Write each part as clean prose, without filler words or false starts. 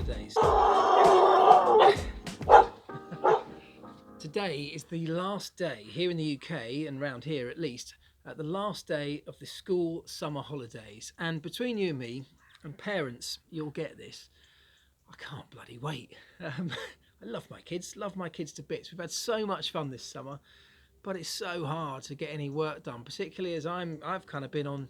holidays. Today is the last day here in the UK, and round here at least, the last day of the school summer holidays. And between you and me, and parents, you'll get this, I can't bloody wait. I love my kids to bits. We've had so much fun this summer, but it's so hard to get any work done, particularly as I've kind of been on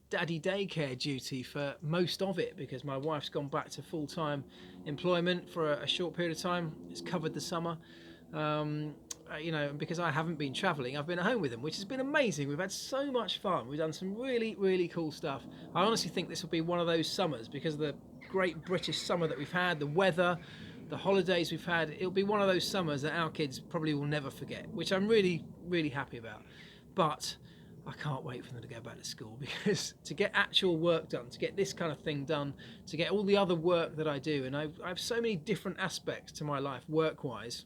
daddy daycare duty for most of it, because my wife's gone back to full-time employment for a short period of time. It's covered the summer. You know, because I haven't been travelling, I've been at home with them, which has been amazing. We've had so much fun. We've done some really cool stuff. I honestly think this will be one of those summers, because of the great British summer that we've had, the weather, the holidays we've had. It'll be one of those summers that our kids probably will never forget, which I'm really happy about. But I can't wait for them to go back to school, because to get actual work done, to get this kind of thing done, to get all the other work that I do, and I have so many different aspects to my life work-wise,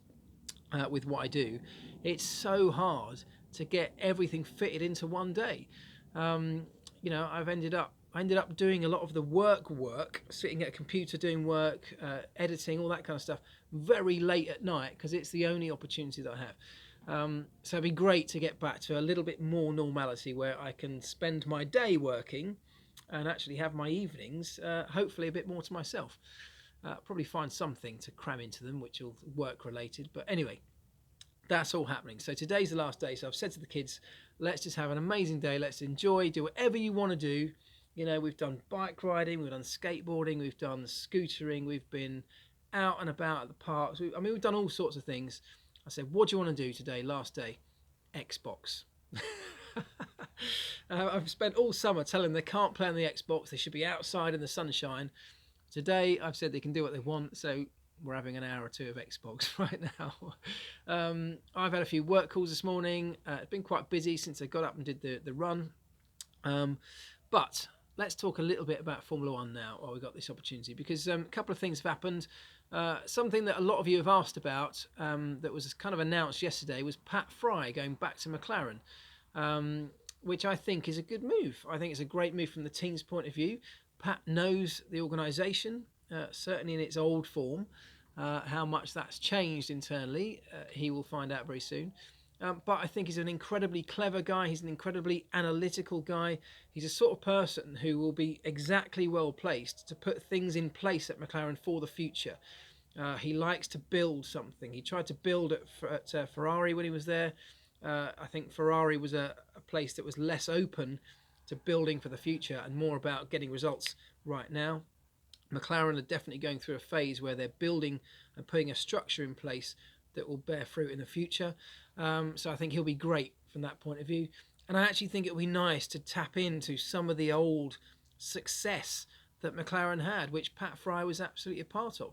with what I do, it's so hard to get everything fitted into one day. You know, I ended up doing a lot of the work, sitting at a computer doing work, editing, all that kind of stuff, very late at night, because it's the only opportunity that I have. So it'd be great to get back to a little bit more normality, where I can spend my day working and actually have my evenings, hopefully a bit more to myself. Probably find something to cram into them, which will work related. But anyway, that's all happening. So today's the last day. So I've said to the kids, let's just have an amazing day. Let's enjoy, do whatever you want to do. You know, we've done bike riding, we've done skateboarding, we've done scootering, we've been out and about at the parks. We've done all sorts of things. I said, what do you want to do today, last day? Xbox. I've spent all summer telling them they can't play on the Xbox. They should be outside in the sunshine. Today, I've said they can do what they want, so we're having an hour or two of Xbox right now. I've had a few work calls this morning. It's been quite busy since I got up and did the run. But let's talk a little bit about Formula One now, while we've got this opportunity, because a couple of things have happened. Something that a lot of you have asked about, that was kind of announced yesterday, was Pat Fry going back to McLaren, which I think is a good move. I think it's a great move from the team's point of view. Pat knows the organisation, certainly in its old form. How much that's changed internally, he will find out very soon. But I think he's an incredibly clever guy. He's an incredibly analytical guy. He's a sort of person who will be exactly well placed to put things in place at McLaren for the future. He likes to build something. He tried to build at Ferrari when he was there. I think Ferrari was a place that was less open to building for the future and more about getting results right now. McLaren are definitely going through a phase where they're building and putting a structure in place that will bear fruit in the future. So I think he'll be great from that point of view. And I actually think it'll be nice to tap into some of the old success that McLaren had, which Pat Fry was absolutely a part of.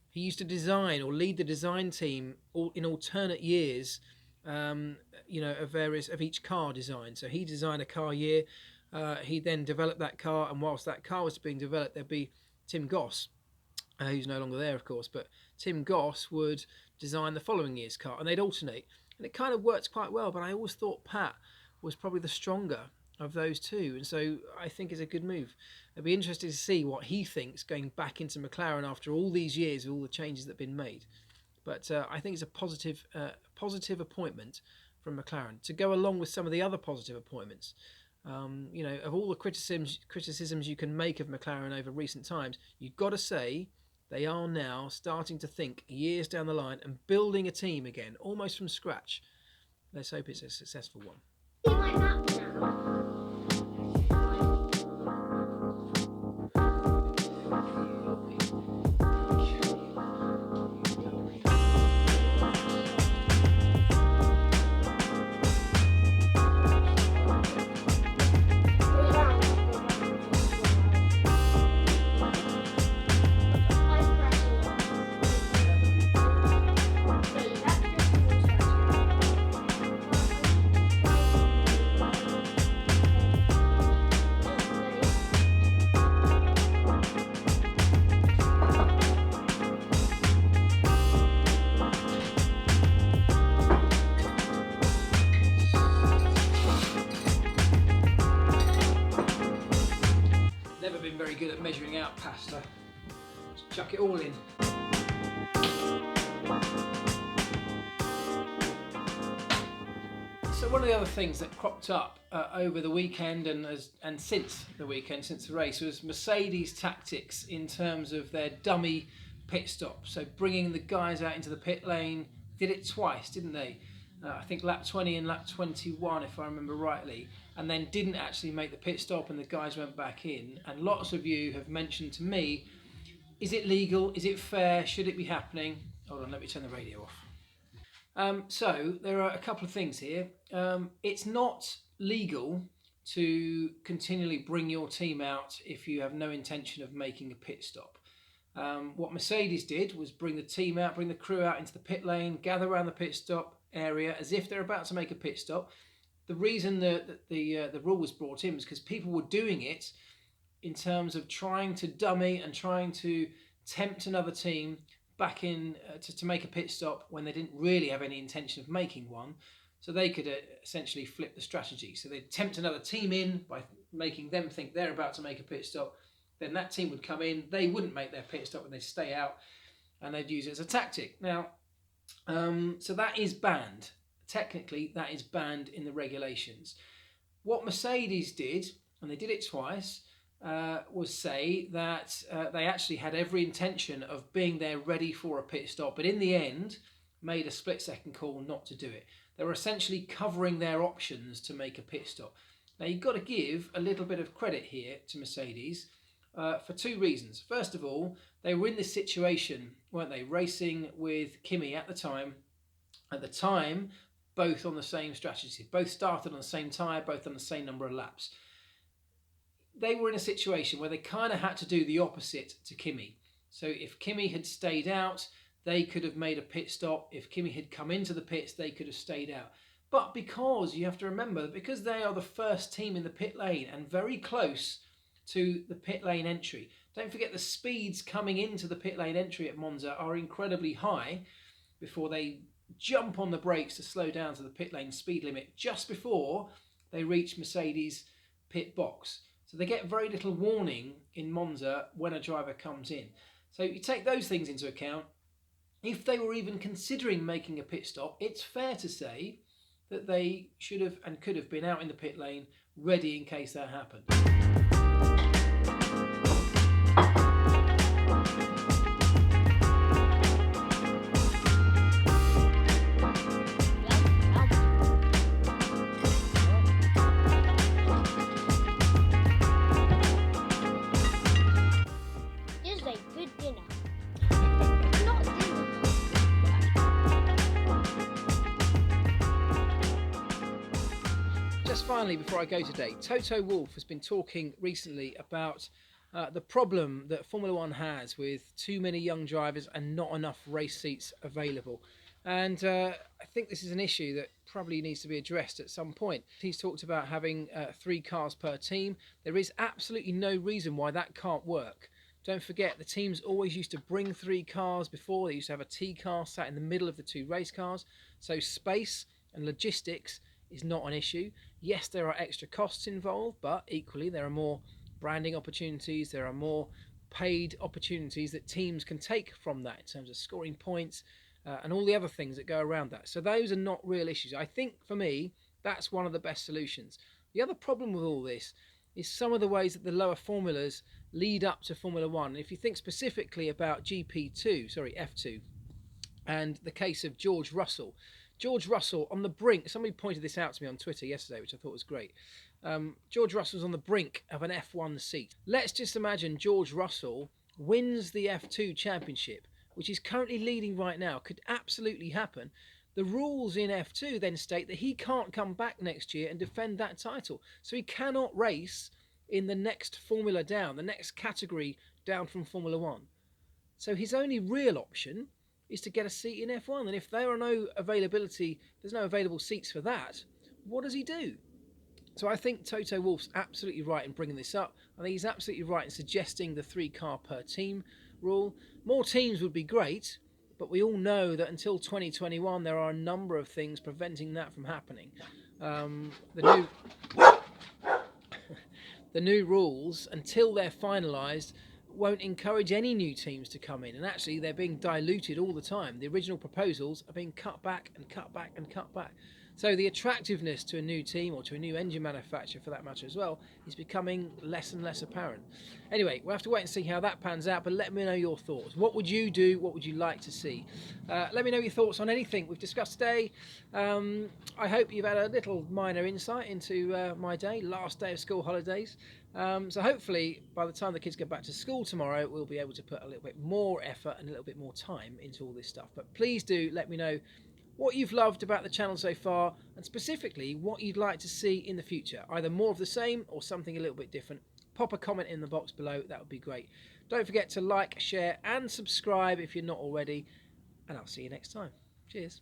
He used to design or lead the design team in alternate years, you know, of each car design. So he designed a car year. He then developed that car, and whilst that car was being developed, there'd be Tim Goss, who's no longer there, of course, but Tim Goss would design the following year's car, and they'd alternate. And it kind of worked quite well, but I always thought Pat was probably the stronger of those two, and so I think it's a good move. It'll be interesting to see what he thinks going back into McLaren after all these years of all the changes that have been made. But I think it's a positive appointment from McLaren to go along with some of the other positive appointments. You know, of all the criticisms you can make of McLaren over recent times, you've got to say they are now starting to think years down the line and building a team again, almost from scratch. Let's hope it's a successful one. Good at measuring out pasta. chuck it all in. So one of the other things that cropped up over the weekend and since the weekend, since the race, was Mercedes' tactics in terms of their dummy pit stop. So bringing the guys out into the pit lane, did it twice, didn't they? I think lap 20 and lap 21, if I remember rightly, and then didn't actually make the pit stop and the guys went back in. And lots of you have mentioned to me, is it legal? Is it fair? Should it be happening? Hold on, let me turn the radio off. So there are a couple of things here. It's not legal to continually bring your team out if you have no intention of making a pit stop. What Mercedes did was bring the team out, bring the crew out into the pit lane, gather around the pit stop area as if they're about to make a pit stop. The reason that the rule was brought in was because people were doing it in terms of trying to dummy and trying to tempt another team back in to make a pit stop when they didn't really have any intention of making one, so they could essentially flip the strategy. So they'd tempt another team in by making them think they're about to make a pit stop, then that team would come in, they wouldn't make their pit stop and they'd stay out, and they'd use it as a tactic. Now, so that is banned. Technically, that is banned in the regulations. What Mercedes did, and they did it twice, was say that they actually had every intention of being there ready for a pit stop, but in the end made a split-second call not to do it. They were essentially covering their options to make a pit stop. Now, you've got to give a little bit of credit here to Mercedes for two reasons. First of all, they were in this situation, weren't they, racing with Kimi at the time. At the time, both on the same strategy, both started on the same tyre, both on the same number of laps. They were in a situation where they kind of had to do the opposite to Kimi. So if Kimi had stayed out, they could have made a pit stop. If Kimi had come into the pits, they could have stayed out. But because, you have to remember, because they are the first team in the pit lane and very close to the pit lane entry. Don't forget the speeds coming into the pit lane entry at Monza are incredibly high before they jump on the brakes to slow down to the pit lane speed limit just before they reach Mercedes' pit box. So they get very little warning in Monza when a driver comes in. So you take those things into account. If they were even considering making a pit stop, it's fair to say that they should have and could have been out in the pit lane ready in case that happened. Finally, before I go today, Toto Wolff has been talking recently about the problem that Formula One has with too many young drivers and not enough race seats available. And I think this is an issue that probably needs to be addressed at some point. He's talked about having 3 cars per team. There is absolutely no reason why that can't work. Don't forget, the teams always used to bring 3 cars before. They used to have a T car sat in the middle of the 2 race cars. So space and logistics is not an issue. Yes, there are extra costs involved, but equally there are more branding opportunities, there are more paid opportunities that teams can take from that in terms of scoring points and all the other things that go around that. So those are not real issues. I think, for me, that's one of the best solutions. The other problem with all this is some of the ways that the lower formulas lead up to Formula One. If you think specifically about F2, and the case of George Russell. George Russell on the brink, somebody pointed this out to me on Twitter yesterday, which I thought was great. George Russell's on the brink of an F1 seat. Let's just imagine George Russell wins the F2 championship, which is currently leading right now, could absolutely happen. The rules in F2 then state that he can't come back next year and defend that title. So he cannot race in the next formula down, the next category down from Formula One. So his only real option is to get a seat in F1. And if there are no availability, there's no available seats for that, what does he do? So I think Toto Wolff's absolutely right in bringing this up. I think he's absolutely right in suggesting the 3 car per team rule. More teams would be great, but we all know that until 2021, there are a number of things preventing that from happening. The new rules, until they're finalised, won't encourage any new teams to come in, and actually they're being diluted all the time. The original proposals are being cut back and cut back and cut back. So the attractiveness to a new team, or to a new engine manufacturer for that matter as well, is becoming less and less apparent. Anyway, we'll have to wait and see how that pans out, but let me know your thoughts. What would you do? What would you like to see? Let me know your thoughts on anything we've discussed today. I hope you've had a little minor insight into my day, last day of school holidays. So hopefully by the time the kids get back to school tomorrow, we'll be able to put a little bit more effort and a little bit more time into all this stuff. But please do let me know what you've loved about the channel so far, and specifically what you'd like to see in the future, either more of the same or something a little bit different. Pop a comment in the box below, that would be great. Don't forget to like, share and subscribe if you're not already, and I'll see you next time. Cheers.